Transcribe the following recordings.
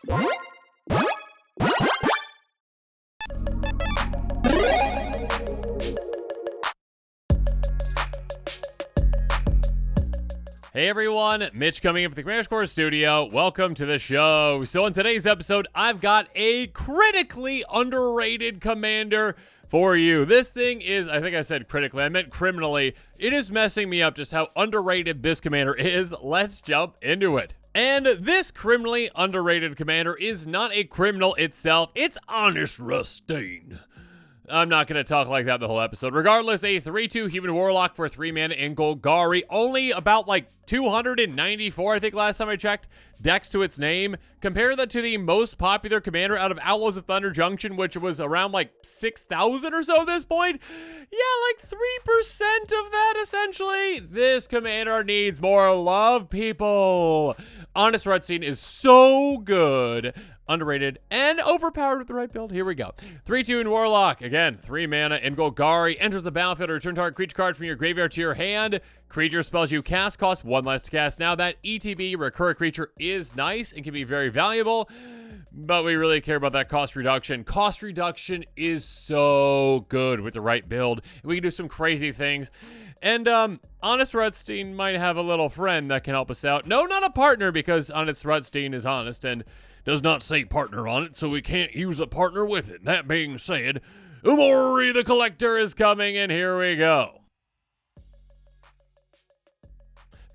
Hey everyone, Mitch coming in from the Commander Honest studio. Welcome to the show. So in today's episode, I've got a critically underrated commander for you. This thing is, I think I said critically, I meant criminally. It is messing me up just how underrated this commander is. Let's jump into it. And this criminally underrated commander is not a criminal itself. It's Honest Rutstein. I'm not going to talk like that the whole episode. Regardless, a 3-2 human warlock for 3 mana in Golgari. Only about like 294, I think last time I checked, decks to its name. Compare that to the most popular commander out of Outlaws of Thunder Junction, which was around like 6,000 or so at this point. Yeah, like 3% of that, essentially. This commander needs more love, people. Honest Rutstein is so good, underrated, and overpowered with the right build. Here we go. 3-2 in Warlock. Again, 3 mana in Golgari. Enters the battlefield. Return target creature card from your graveyard to your hand. Creature spells you cast cost 1 less to cast. Now that ETB, recur a creature, is nice and can be very valuable, but we really care about that cost reduction. Cost reduction is so good with the right build. We can do some crazy things. And Honest Rutstein might have a little friend that can help us out. No, not a partner, because Honest Rutstein is honest and does not say partner on it, so we can't use a partner with it. That being said, Umori the Collector is coming, and here we go.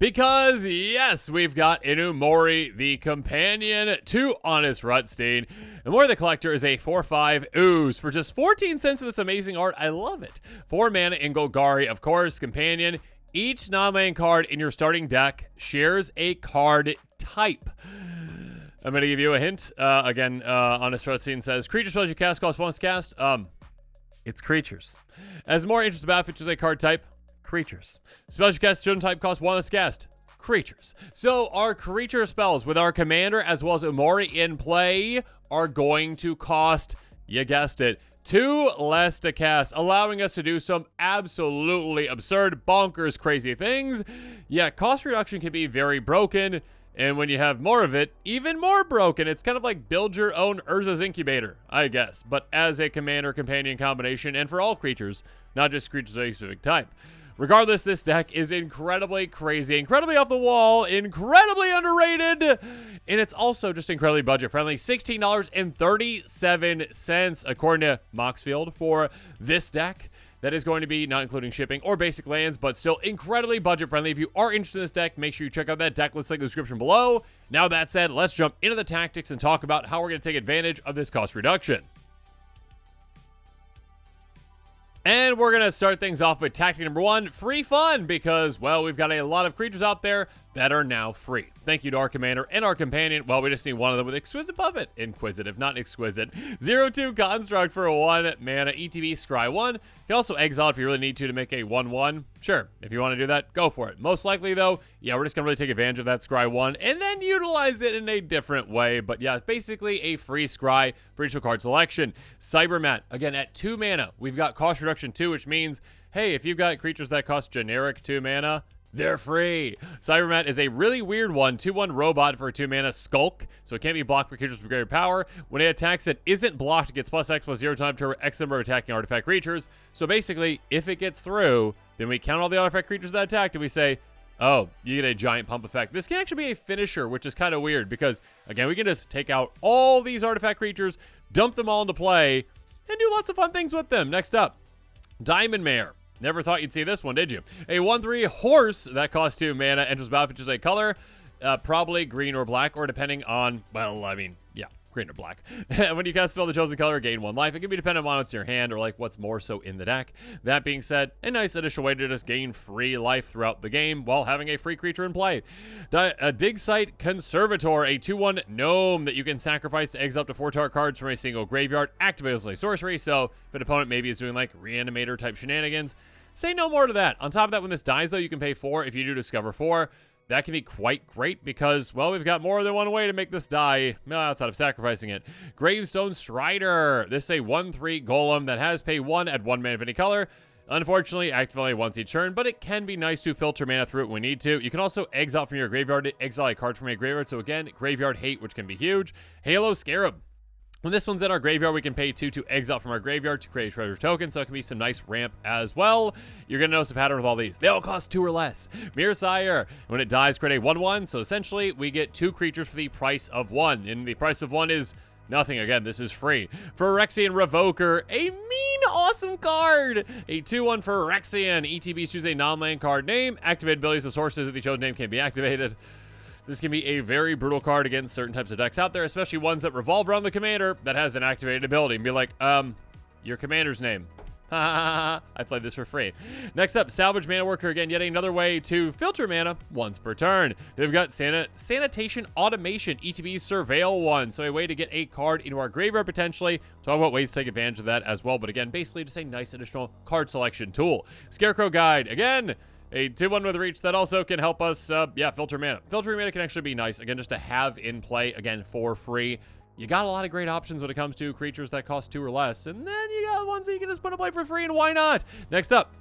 Because, yes, we've got an Umori the Companion to Honest Rutstein. Umori the Collector is a 4/5 ooze for just 14 cents for this amazing art. I love it. 4 mana in Golgari, of course, Companion. Each non-land card in your starting deck shares a card type. I'm going to give you a hint. Again, Honest Rutstein says, creature spells you cast cost 1 to cast. It's creatures. As more interest about features a card type, creatures. Spells you cast certain type cost 1 less cast. Creatures. So our creature spells with our commander as well as Umori in play are going to cost, you guessed it, 2 less to cast, allowing us to do some absolutely absurd, bonkers, crazy things. Yeah, cost reduction can be very broken, and when you have more of it, even more broken. It's kind of like build your own Urza's Incubator, I guess, but as a commander-companion combination and for all creatures, not just creatures of a specific type. Regardless, this deck is incredibly crazy, incredibly off the wall, incredibly underrated, and it's also just incredibly budget-friendly. $16.37 according to Moxfield for this deck. That is going to be not including shipping or basic lands, but still incredibly budget-friendly. If you are interested in this deck, make sure you check out that deck list link in the description below. Now that said, let's jump into the tactics and talk about how we're going to take advantage of this cost reduction. And we're going to start things off with tactic number 1, free fun, because, well, we've got a lot of creatures out there that are now free. Thank you to our commander and our companion. Well, we just need one of them with Exquisite Puppet. Inquisitive, not exquisite. 0-2 Construct for a 1 mana ETB Scry 1. You can also exile if you really need to make a 1-1. Sure, if you want to do that, go for it. Most likely, though, yeah, we're just going to really take advantage of that Scry 1 and then utilize it in a different way. But yeah, basically a free Scry for each card selection. Cybermat, again, at 2 mana, we've got cost reduction 2, which means, hey, if you've got creatures that cost generic 2 mana, they're free. Cybermat is a really weird one. 2/1 robot for a 2 mana Skulk, so it can't be blocked by creatures with greater power. When it attacks, it isn't blocked. It gets +X+0 time to X number of attacking artifact creatures. So basically, if it gets through, then we count all the artifact creatures that attacked, and we say, oh, you get a giant pump effect. This can actually be a finisher, which is kind of weird because, again, we can just take out all these artifact creatures, dump them all into play, and do lots of fun things with them. Next up, Diamond Mare. Never thought you'd see this one, did you? A 1/3 horse that costs 2 mana, enters battlefield, chooses a color, probably green or black, or depending on, well, I mean, yeah, green or black. When you cast a spell the chosen color, gain 1 life. It can be dependent on what's in your hand or like what's more so in the deck. That being said, a nice additional way to just gain free life throughout the game while having a free creature in play. A Dig Site Conservator, a 2/1 gnome that you can sacrifice to exile up to 4 target cards from a single graveyard. Activate as a sorcery, so if an opponent maybe is doing like Reanimator type shenanigans, say no more to that. On top of that, when this dies though, you can pay 4 if you do discover 4. That can be quite great because, well, we've got more than one way to make this die outside of sacrificing it. Gravestone Strider. This is a 1/3 golem that has pay 1 at 1 mana of any color. Unfortunately, active only once each turn, but it can be nice to filter mana through it when we need to. You can also exile from your graveyard, exile a card from your graveyard. So again, graveyard hate, which can be huge. Halo Scarab. When this one's in our graveyard, we can pay 2 to exile from our graveyard to create a treasure token, so it can be some nice ramp as well. You're going to notice a pattern with all these. They all cost 2 or less. Mirror Sire. When it dies, create a 1/1, so essentially we get 2 creatures for the price of 1, and the price of 1 is nothing. Again, this is free. Phyrexian Revoker, a mean, awesome card. A 2/1 for Phyrexian. ETB choose a non-land card name. Activate abilities of sources of the chosen name can be activated. This can be a very brutal card against certain types of decks out there, especially ones that revolve around the commander that has an activated ability. And be like, your commander's name. I played this for free. Next up, Salvage Mana Worker. Again, yet another way to filter mana once per turn. We've got Sanitation Automation, ETB Surveil 1. So a way to get a card into our graveyard potentially. Talk about ways to take advantage of that as well. But again, basically just a nice additional card selection tool. Scarecrow Guide. Again, a 2/1 with reach that also can help us, filter mana. Filtering mana can actually be nice, again, just to have in play, again, for free. You got a lot of great options when it comes to creatures that cost 2 or less, and then you got ones that you can just put in play for free, and why not? Next up,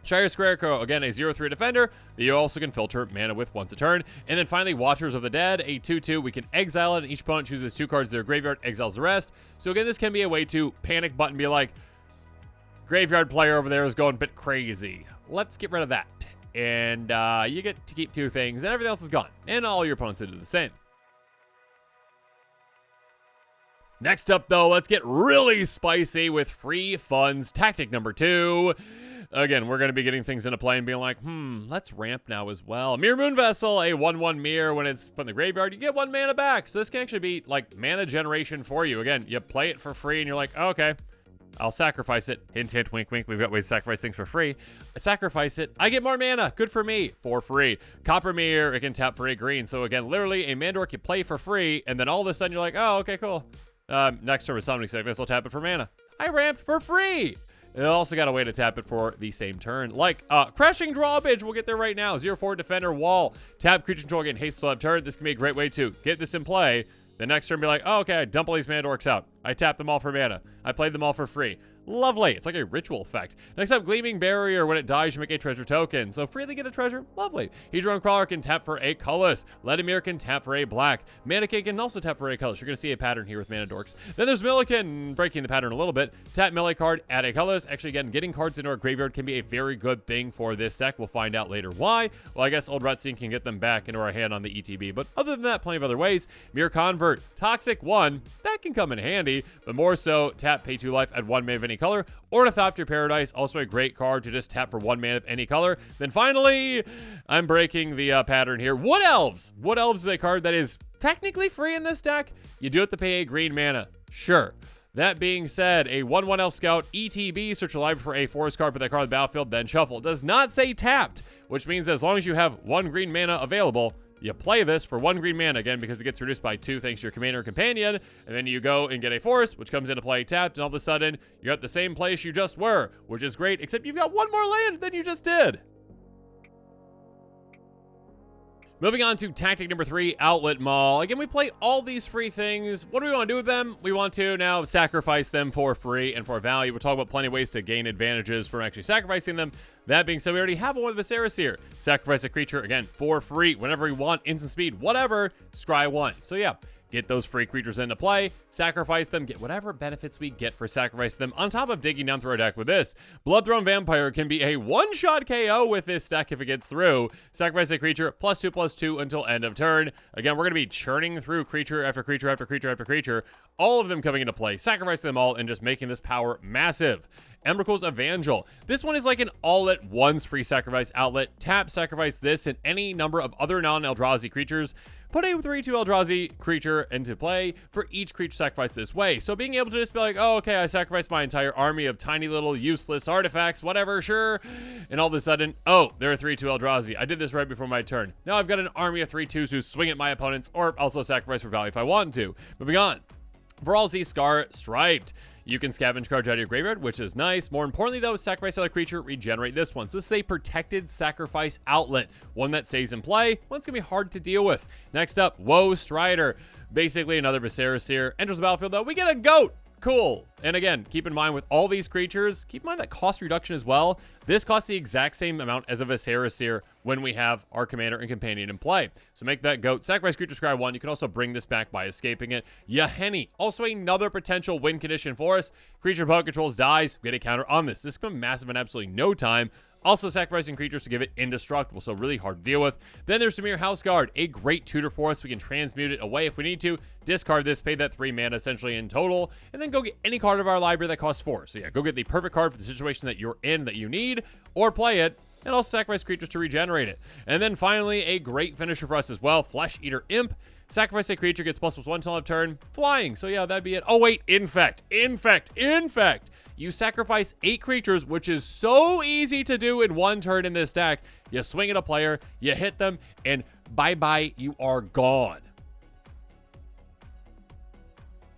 Shire Scarecrow, again, a 0/3 defender that you also can filter mana with once a turn. And then finally, Watchers of the Dead, a 2/2. We can exile it, and each opponent chooses 2 cards to their graveyard, exiles the rest. So again, this can be a way to panic button, be like, graveyard player over there is going a bit crazy. Let's get rid of that. And you get to keep 2 things, and everything else is gone. And all your opponents do the same. Next up, though, let's get really spicy with free funds. Tactic number 2. Again, we're going to be getting things into play and being like, let's ramp now as well. Mirror Moon Vessel, a 1/1 mirror. When it's put in the graveyard, you get 1 mana back. So this can actually be like mana generation for you. Again, you play it for free, and you're like, oh, okay, I'll sacrifice it. Hint, hint, wink, wink. We've got ways to sacrifice things for free. I sacrifice it. I get more mana. Good for me. For free. Copper Mirror, it can tap for a green. So again, literally a mana dork you play for free, and then all of a sudden you're like, oh, okay, cool. Next turn with Summoning Sickness, I'll tap it for mana. I ramped for free. It also got a way to tap it for the same turn. Like, Crashing Drawbridge, we'll get there right now. 0/4 Defender Wall. Tap creature control, again, haste till turn. This can be a great way to get this in play. The next turn be like, oh, okay, I dump all these mana dorks out. I tap them all for mana. I played them all for free. Lovely. It's like a ritual effect. Next up, Gleaming Barrier. When it dies, you make a treasure token. So freely get a treasure. Lovely. Hedron Crawler can tap for a colorless. Vladimir can tap for a black. Mannequin can also tap for a colorless. You're going to see a pattern here with mana dorks. Then there's Milliken, breaking the pattern a little bit. Tap melee card, add a colorless. Actually, again, getting cards into our graveyard can be a very good thing for this deck. We'll find out later why. Well, I guess Old Rutstein can get them back into our hand on the ETB. But other than that, plenty of other ways. Mirror Convert. Toxic 1. That can come in handy. But more so, tap, pay 2 life, add 1 mana of any color. Ornithopter Paradise, also a great card to just tap for 1 mana of any color. Then finally, I'm breaking the pattern here. Wood Elves. Wood Elves is a card that is technically free in this deck. You do have to pay a green mana. Sure. That being said, a 1/1 Elf Scout, ETB, search your library for a forest card, put that card on the battlefield, then shuffle. Does not say tapped, which means as long as you have 1 green mana available, you play this for 1 green mana, again, because it gets reduced by 2 thanks to your commander and companion, and then you go and get a forest, which comes into play tapped, and all of a sudden, you're at the same place you just were, which is great, except you've got 1 more land than you just did. Moving on to tactic number 3, Outlet Mall. Again, we play all these free things. What do we want to do with them? We want to now sacrifice them for free and for value. We'll talk about plenty of ways to gain advantages from actually sacrificing them. That being said, we already have one with Viserys here. Sacrifice a creature, again, for free, whenever we want, instant speed, whatever, scry 1. So yeah, get those free creatures into play, sacrifice them, get whatever benefits we get for sacrificing them, on top of digging down through our deck with this. Bloodthrone Vampire can be a one-shot KO with this deck if it gets through. Sacrifice a creature, +2/+2 until end of turn. Again, we're going to be churning through creature after creature after creature after creature, all of them coming into play, sacrificing them all, and just making this power massive. Emrakul's Evangel. This one is like an all-at-once free sacrifice outlet. Tap, sacrifice this and any number of other non-Eldrazi creatures. Put a 3/2 Eldrazi creature into play for each creature sacrificed this way. So being able to just be like, oh, okay, I sacrificed my entire army of tiny little useless artifacts, whatever, sure. And all of a sudden, oh, they're a 3/2 Eldrazi. I did this right before my turn. Now I've got an army of 3/2s who swing at my opponents, or also sacrifice for value if I want to. Moving on. Viralzi Scar Striped. You can scavenge cards out of your graveyard, which is nice. More importantly, though, sacrifice another creature, regenerate this one. So this is a protected sacrifice outlet, one that stays in play, one's going to be hard to deal with. Next up, Woe Strider. Basically, another Viserys here. Enters the battlefield, though. We get a goat. Cool. And again, keep in mind with all these creatures, keep in mind that cost reduction as well. This costs the exact same amount as a Viscera when we have our commander and companion in play. So make that goat. Sacrifice creature, scry 1. You can also bring this back by escaping it. Yahenni, also another potential win condition for us. Creature opponent controls dies. We get a counter on this. This can be massive in absolutely no time. Also sacrificing creatures to give it indestructible, so really hard to deal with. Then there's Dimir Houseguard, a great tutor for us. We can transmute it away if we need to. Discard this, pay that 3 mana essentially in total, and then go get any card of our library that costs 4. So yeah, go get the perfect card for the situation that you're in, that you need, or play it, and also sacrifice creatures to regenerate it. And then finally, a great finisher for us as well, Flesh Eater Imp. Sacrifice a creature, gets +1/+1 until end of turn, flying. So yeah, that'd be it. Oh wait, infect. You sacrifice 8 creatures, which is so easy to do in 1 turn in this deck. You swing at a player, you hit them, and bye-bye, you are gone.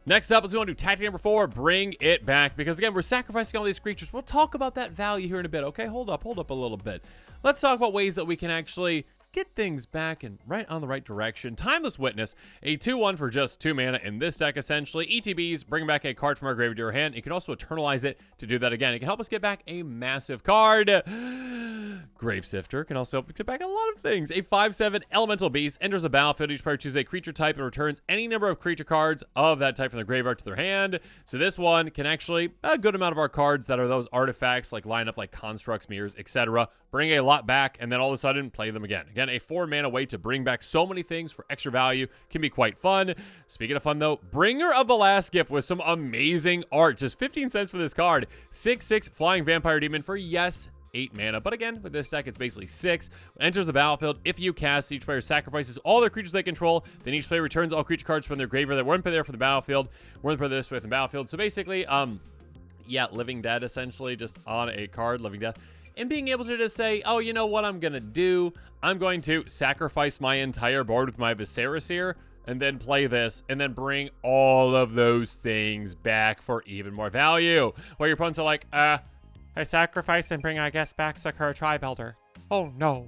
Next up is we want to do tactic number 4, bring it back. Because again, we're sacrificing all these creatures. We'll talk about that value here in a bit. Okay, hold up a little bit. Let's talk about ways that we can actually get things back and right on the right direction. Timeless Witness, a 2/1 for just 2 mana in this deck, essentially. ETBs, bring back a card from our graveyard to our hand. You can also eternalize it to do that again. It can help us get back a massive card. Gravesifter can also help get back a lot of things. A 5/7 Elemental Beast enters the battlefield. Each player chooses a creature type and returns any number of creature cards of that type from their graveyard to their hand. So this one can actually, a good amount of our cards that are those artifacts, like line up like constructs, mirrors, etc., bring a lot back, and then all of a sudden play them again. Again, a 4 mana way to bring back so many things for extra value can be quite fun. Speaking of fun though, Bringer of the Last Gift with some amazing art. Just 15 cents for this card. 6/6 Flying Vampire Demon for, yes, 8 mana. But again, with this deck, it's basically 6. Enters the battlefield. If you cast, each player sacrifices all their creatures they control. Then each player returns all creature cards from their graveyard that weren't put there for the battlefield. Weren't put this way from the battlefield. So basically, yeah, Living Dead essentially, just on a card, Living Death. And being able to just say, oh, you know what I'm going to do? I'm going to sacrifice my entire board with my Viscera and then play this, and then bring all of those things back for even more value. Where your opponents are like, I sacrifice and bring, I guess, back Sakura Tri-Builder. Oh, no.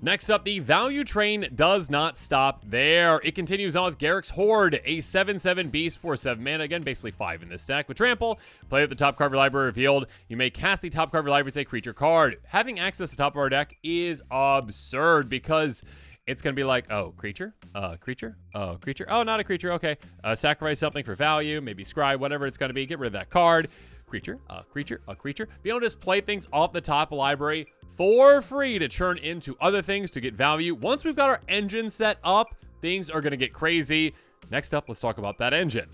Next up, the value train does not stop there. It continues on with Garricks Horde, a 7/7 beast for 7 mana. Again, basically 5 in this deck. With Trample, play with the top card of your library revealed. You may cast the top card of your library as a creature card. Having access to the top of our deck is absurd because it's going to be like, oh, creature, creature, oh, creature, oh, not a creature, okay. Sacrifice something for value, maybe scry, whatever it's going to be. Get rid of that card. Creature, creature, creature. Be able to just play things off the top of the library for free to churn into other things to get value. Once we've got our engine set up, things are going to get crazy. Next up, let's talk about that engine.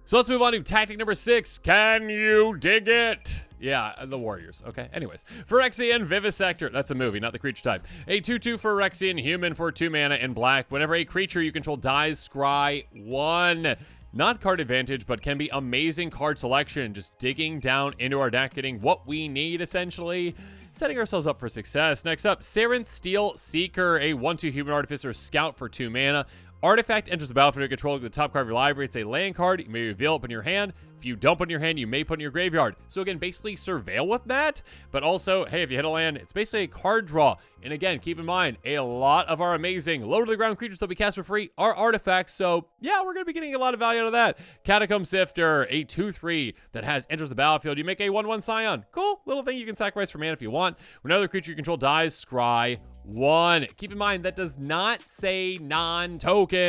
So let's move on to tactic number 6. Can you dig it? Yeah, the Warriors. Okay, anyways. Phyrexian Vivisector. That's a movie, not the creature type. A 2/2 Phyrexian human for 2 mana in black. Whenever a creature you control dies, scry 1. Not card advantage, but can be amazing card selection. Just digging down into our deck, getting what we need, essentially. Setting ourselves up for success. Next up, Sarenth Steel Seeker, a 1/2 Human Artificer Scout for 2 mana. Artifact enters the battlefield controlling the top card of your library. It's a land card. You may reveal it in your hand. If you don't put in your hand, you may put in your graveyard. So again, basically surveil with that. But also, hey, if you hit a land, it's basically a card draw. And again, keep in mind, a lot of our amazing low-to-the-ground creatures that we cast for free are artifacts. So yeah, we're going to be getting a lot of value out of that. Catacomb Sifter, a 2/3 that has enters the battlefield. You make a 1/1 Scion. Cool. Little thing you can sacrifice for mana if you want. When another creature you control dies, scry 1. Keep in mind, that does not say non-token.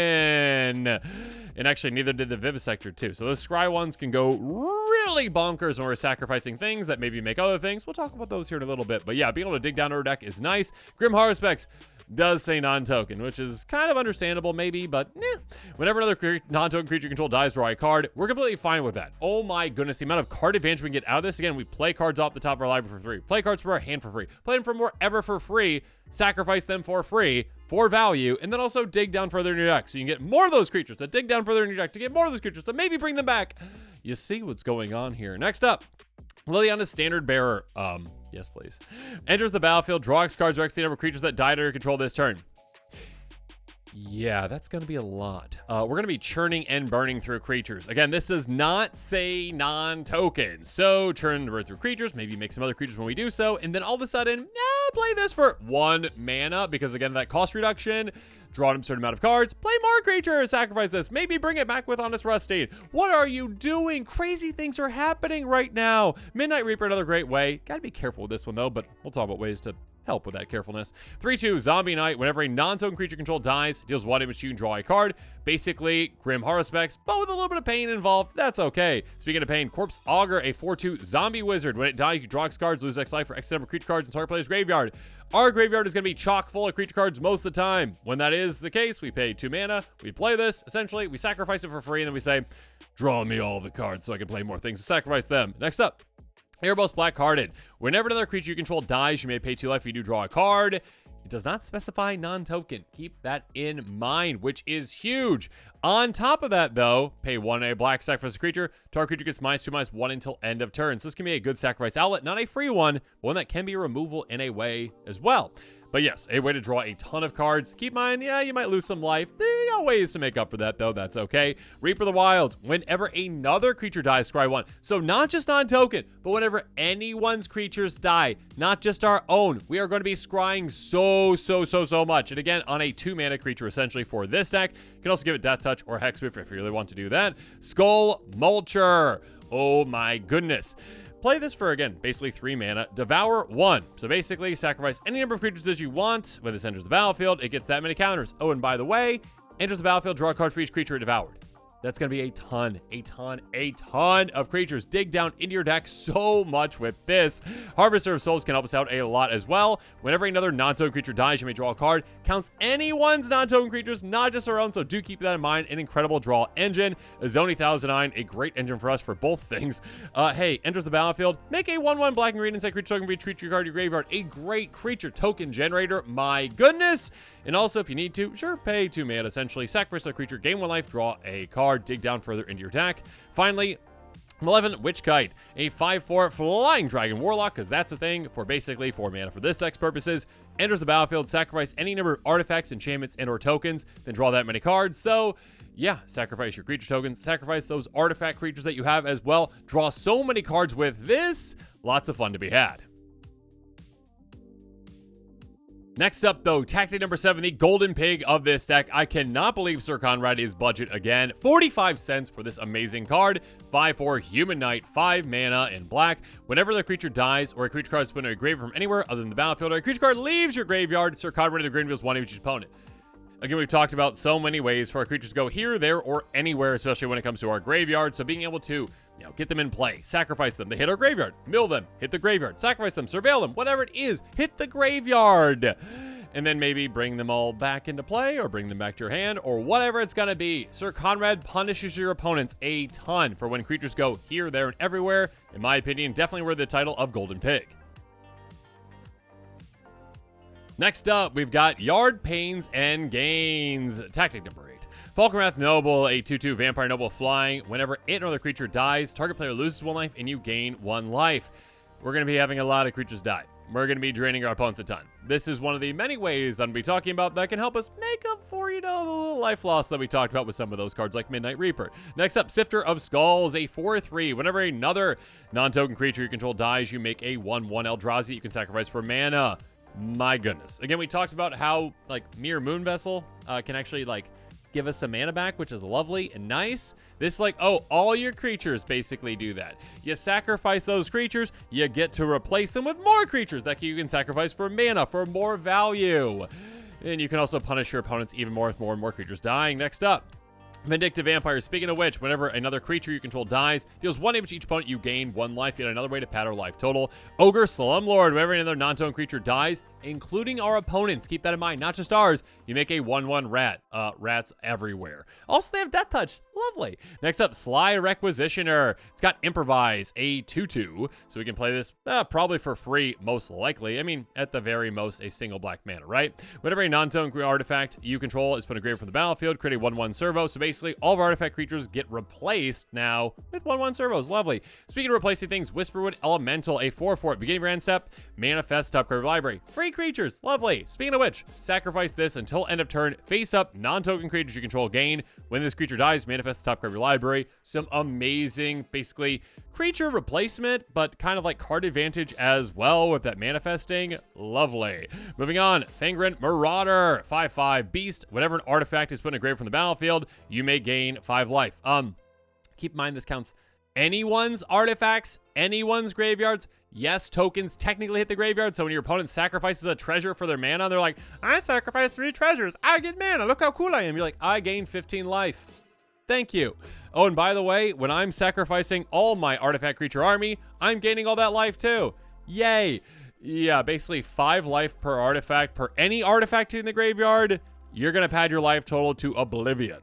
And actually, neither did the Vivisector, too. So those scry ones can go really bonkers when we're sacrificing things that maybe make other things. We'll talk about those here in a little bit. But yeah, being able to dig down our deck is nice. Grim Haruspex does say non-token, which is kind of understandable, maybe, but whenever another non-token creature control dies, draw a card. We're completely fine with that. Oh my goodness, the amount of card advantage we can get out of this. Again, we play cards off the top of our library for free. Play cards from our hand for free. Play them from wherever for free. Sacrifice them for free, for value, and then also dig down further in your deck. So you can get more of those creatures to dig down further in your deck, to get more of those creatures to maybe bring them back. You see what's going on here. Next up, Liliana's Standard Bearer. Yes, please. Enters the battlefield, draw X cards, or X the number of creatures that died under your control this turn. Yeah, that's going to be a lot. We're going to be churning and burning through creatures. Again, this does not say non-token. So churn and burn through creatures, maybe make some other creatures when we do so, and then all of a sudden, play this for 1 mana, because again, that cost reduction, draw a certain amount of cards, play more creatures, sacrifice this, maybe bring it back with Honest Rutstein. What are you doing? Crazy things are happening right now. Midnight Reaper, another great way. Gotta be careful with this one though, but we'll talk about ways to help with that carefulness. 3/2 Zombie Knight. Whenever a non-token creature controlled dies, deals 1 damage, you can draw a card. Basically, Grim Horror specs, but with a little bit of pain involved. That's okay. Speaking of pain, Corpse Augur, a 4/2 Zombie Wizard. When it dies, you can draw X cards, lose X life for X number of creature cards in target player's graveyard. Our graveyard is going to be chock full of creature cards most of the time. When that is the case, we pay 2 mana, we play this, essentially, we sacrifice it for free, and then we say, draw me all the cards so I can play more things to sacrifice them. Next up, Erebos Blackhearted. Whenever another creature you control dies, you may pay 2 life if you do draw a card. It does not specify non-token. Keep that in mind, which is huge. On top of that, though, pay 1 a black, sacrifice a creature. Target creature gets -2/-1 until end of turn. So this can be a good sacrifice outlet, not a free one, but one that can be removal in a way as well. But yes, a way to draw a ton of cards. Keep in mind, yeah, you might lose some life. There are ways to make up for that, though. That's okay. Reaper the Wild. Whenever another creature dies, scry 1. So not just non-token, but whenever anyone's creatures die, not just our own, we are going to be scrying so much. And again, on a 2-mana creature, essentially, for this deck. You can also give it Death Touch or Hexproof if you really want to do that. Skull Mulcher. Oh my goodness. Play this for, again, basically 3 mana. Devour 1. So basically, sacrifice any number of creatures that you want. When this enters the battlefield, it gets that many counters. Oh, and by the way, enters the battlefield, draw a card for each creature it devoured. That's going to be a ton of creatures. Dig down into your deck so much with this. Harvester of Souls can help us out a lot as well. Whenever another non-token creature dies, you may draw a card. Counts anyone's non-token creatures, not just our own, so do keep that in mind. An incredible draw engine. Azoni 1009, a great engine for us for both things. Hey, enters the battlefield. Make a 1/1 black and green inside creature token for each creature card in your graveyard. A great creature token generator. My goodness. And also, if you need to, sure, pay 2 mana. Essentially, sacrifice a creature, gain 1 life, draw a card, dig down further into your deck. Finally, Malevolent Witchkite, a 5/4 Flying Dragon Warlock, because that's a thing for basically 4 mana for this deck's purposes. Enters the battlefield, sacrifice any number of artifacts, enchantments, and/or tokens, then draw that many cards. So, yeah, sacrifice your creature tokens, sacrifice those artifact creatures that you have as well. Draw so many cards with this. Lots of fun to be had. Next up, though, tactic number 7, the golden pig of this deck. I cannot believe Sir Conrad is budget again. 45 cents for this amazing card. 5/4 Human Knight, 5 mana in black. Whenever the creature dies or a creature card is put in a graveyard from anywhere other than the battlefield, or a creature card leaves your graveyard, Sir Conrad of the Green deals 1 damage to each opponent. Again, we've talked about so many ways for our creatures to go here, there, or anywhere, especially when it comes to our graveyard. So being able to, get them in play, sacrifice them, they hit our graveyard, mill them, hit the graveyard, sacrifice them, surveil them, whatever it is, hit the graveyard. And then maybe bring them all back into play or bring them back to your hand or whatever it's going to be. Sir Conrad punishes your opponents a ton for when creatures go here, there, and everywhere. In my opinion, definitely worth the title of Golden Pig. Next up, we've got Yard Pains and Gains. Tactic number 8. Falkenrath Noble, a 2/2 Vampire Noble flying. Whenever it or another creature dies, target player loses 1 life and you gain 1 life. We're going to be having a lot of creatures die. We're going to be draining our opponents a ton. This is one of the many ways that I'm going to be talking about that can help us make up for, the little life loss that we talked about with some of those cards like Midnight Reaper. Next up, Sifter of Skulls, a 4/3. Whenever another non-token creature you control dies, you make a 1/1 Eldrazi you can sacrifice for mana. My goodness. Again, we talked about how, Mirror Moon Vessel can actually, give us some mana back, which is lovely and nice. This, all your creatures basically do that. You sacrifice those creatures, you get to replace them with more creatures that you can sacrifice for mana, for more value. And you can also punish your opponents even more with more and more creatures dying. Next up, Vindictive Vampire. Speaking of which, whenever another creature you control dies, deals 1 damage to each opponent, you gain 1 life. Yet another way to pad our life total. Ogre Slumlord. Whenever another non-token creature dies, including our opponents, keep that in mind, not just ours, you make a 1/1 rat. Rats everywhere. Also, they have Death Touch. Lovely. Next up, Sly Requisitioner. It's got Improvise, a 2/2, so we can play this probably for free, most likely. I mean, at the very most, a single black mana, right? Whenever a non-token artifact you control is put in a graveyard from the battlefield, create a 1/1 servo. So basically, all of our artifact creatures get replaced now with 1/1 servos. Lovely. Speaking of replacing things, Whisperwood Elemental, a 4/4. Beginning of your end step, manifest top card library. Free creatures. Lovely. Speaking of which, sacrifice this until end of turn. Face up, non-token creatures you control gain. When this creature dies, manifest the top card of your library. Some amazing, basically, creature replacement, but kind of like card advantage as well with that manifesting. Lovely. Moving on, Fangren Marauder, 5/5 beast. Whenever an artifact is put in a grave from the battlefield, you may gain 5 life. Keep in mind this counts anyone's artifacts, anyone's graveyards. Yes, tokens technically hit the graveyard, so when your opponent sacrifices a treasure for their mana, they're like, I sacrificed 3 treasures, I get mana, look how cool I am. You're like, I gain 15 life. Thank you. Oh, and by the way, when I'm sacrificing all my artifact creature army, I'm gaining all that life too. Yay. Yeah, basically 5 life per artifact, per any artifact in the graveyard, you're going to pad your life total to oblivion.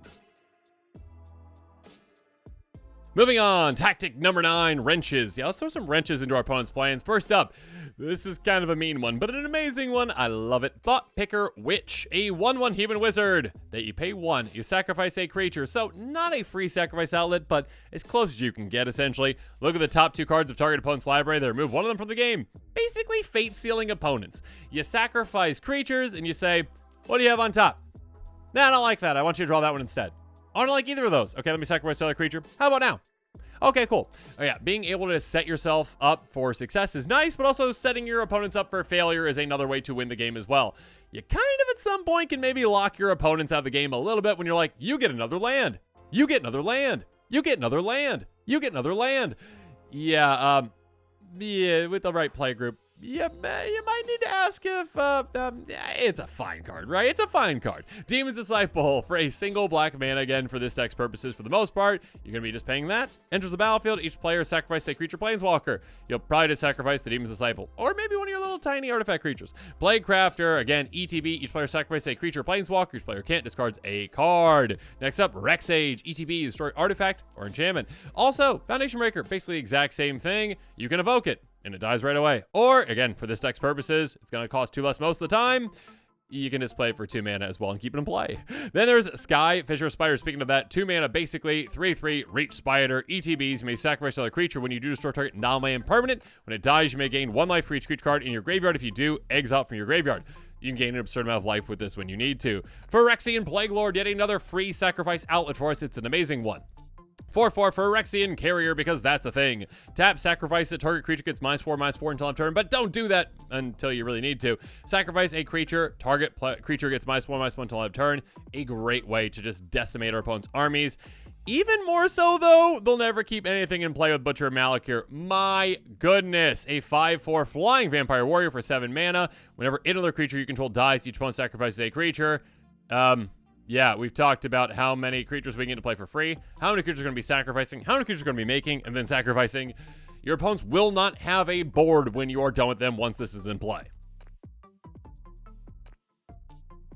Moving on, tactic number 9, wrenches. Yeah, let's throw some wrenches into our opponent's plans. First up, this is kind of a mean one, but an amazing one. I love it. Thought Picker Witch, a 1/1 human wizard that you pay 1. You sacrifice a creature, so not a free sacrifice outlet, but as close as you can get, essentially. Look at the top 2 cards of target opponent's library. They remove one of them from the game. Basically, fate-sealing opponents. You sacrifice creatures, and you say, what do you have on top? Nah, I don't like that. I want you to draw that one instead. I don't like either of those. Okay, let me sacrifice another creature. How about now? Okay, cool. Oh, yeah, being able to set yourself up for success is nice, but also setting your opponents up for failure is another way to win the game as well. You kind of at some point can maybe lock your opponents out of the game a little bit when you're like, you get another land. You get another land. You get another land. You get another land. Yeah, with the right play group, you might need to ask if it's a fine card, right? It's a fine card. Demon's Disciple for a single black mana, again, for this deck's purposes. For the most part, you're going to be just paying that. Enters the battlefield, each player sacrifices a creature planeswalker. You'll probably just sacrifice the Demon's Disciple, or maybe one of your little tiny artifact creatures. Plague Crafter, again, ETB, each player sacrifices a creature planeswalker. Each player can't discards a card. Next up, Rexage, ETB, destroy artifact or enchantment. Also, Foundation Breaker, basically the exact same thing. You can evoke it, and it dies right away. Or, again, for this deck's purposes, it's going to cost 2 less most of the time. You can just play it for 2 mana as well and keep it in play. Then there's Sky Fisher Spider. Speaking of that, 2 mana, basically 3/3 Reach Spider. ETBs, you may sacrifice another creature. When you do, destroy target non-land permanent. When it dies, you may gain 1 life for each creature card in your graveyard. If you do, exile from your graveyard. You can gain an absurd amount of life with this when you need to. Phyrexian Plague Lord, yet another free sacrifice outlet for us. It's an amazing one. 4/4 for Phyrexian Carrier, because that's a thing. Tap, sacrifice it, target creature gets -4/-4 until end of turn, but don't do that until you really need to. Sacrifice a creature, target creature gets -4/-1 until end of turn. A great way to just decimate our opponent's armies. Even more so, though, they'll never keep anything in play with Butcher Malakir. My goodness. A 5/4 Flying Vampire Warrior for 7 mana. Whenever another creature you control dies, each opponent sacrifices a creature. Yeah, we've talked about how many creatures we can get to play for free, how many creatures are going to be sacrificing, how many creatures are going to be making, and then sacrificing. Your opponents will not have a board when you are done with them once this is in play.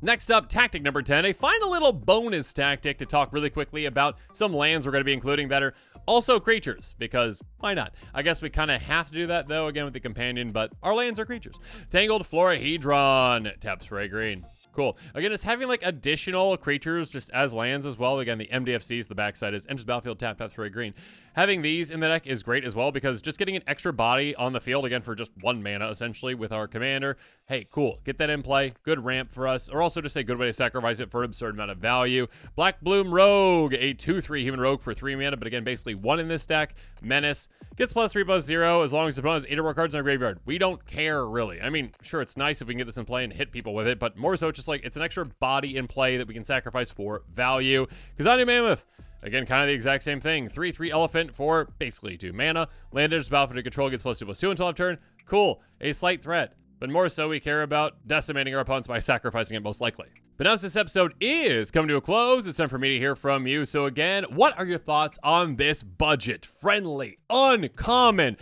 Next up, tactic number 10, a final little bonus tactic to talk really quickly about some lands we're going to be including that are also creatures, because why not? I guess we kind of have to do that, though, again with the companion, but our lands are creatures. Tangled Florahedron, taps for a green. Cool. Again, it's having like additional creatures just as lands as well. Again, the MDFCs, the backside is enters battlefield, taps for a green. Having these in the deck is great as well, because just getting an extra body on the field, again, for just 1 mana, essentially, with our commander. Hey, cool. Get that in play. Good ramp for us. Or also just a good way to sacrifice it for an absurd amount of value. Black Bloom Rogue, a 2/3 human rogue for 3 mana, but again, basically 1 in this deck. Menace. Gets +3/+0 as long as the opponent has 8 or more cards in our graveyard. We don't care, really. I mean, sure, it's nice if we can get this in play and hit people with it, but more so it's just like it's an extra body in play that we can sacrifice for value. Kazani Mammoth. Again, kind of the exact same thing. 3/3 Elephant for basically 2 mana. Land enters battlefield to control, gets +2/+2 until end of turn. Cool. A slight threat. But more so, we care about decimating our opponents by sacrificing it most likely. But now, as this episode is coming to a close, it's time for me to hear from you. So again, what are your thoughts on this budget-friendly, uncommon,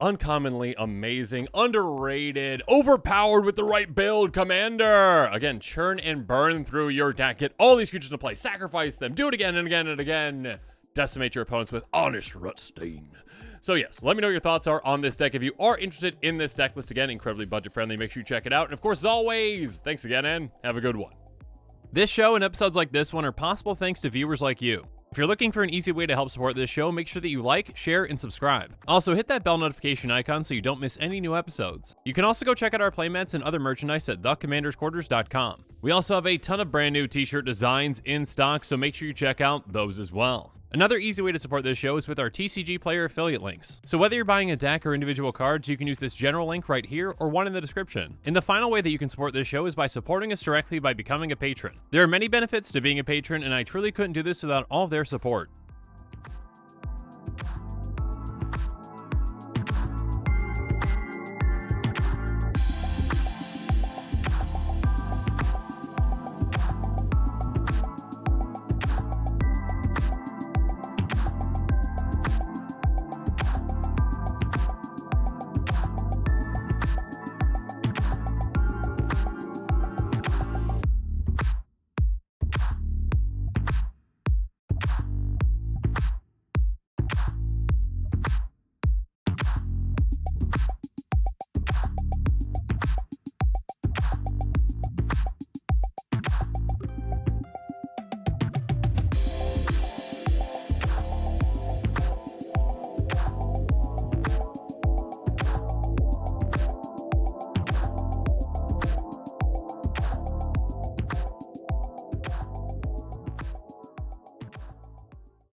Uncommonly amazing, underrated, overpowered with the right build, Commander. Again, churn and burn through your deck. Get all these creatures into play. Sacrifice them. Do it again and again and again. Decimate your opponents with Honest Rutstein. So yes, let me know what your thoughts are on this deck. If you are interested in this deck list, again, incredibly budget friendly, make sure you check it out. And of course, as always, thanks again and have a good one. This show and episodes like this one are possible thanks to viewers like you. If you're looking for an easy way to help support this show, make sure that you like, share, and subscribe. Also, hit that bell notification icon so you don't miss any new episodes. You can also go check out our playmats and other merchandise at thecommandersquarters.com. We also have a ton of brand new t-shirt designs in stock, so make sure you check out those as well. Another easy way to support this show is with our TCG player affiliate links. So whether you're buying a deck or individual cards, you can use this general link right here or one in the description. And the final way that you can support this show is by supporting us directly by becoming a patron. There are many benefits to being a patron, and I truly couldn't do this without all of their support.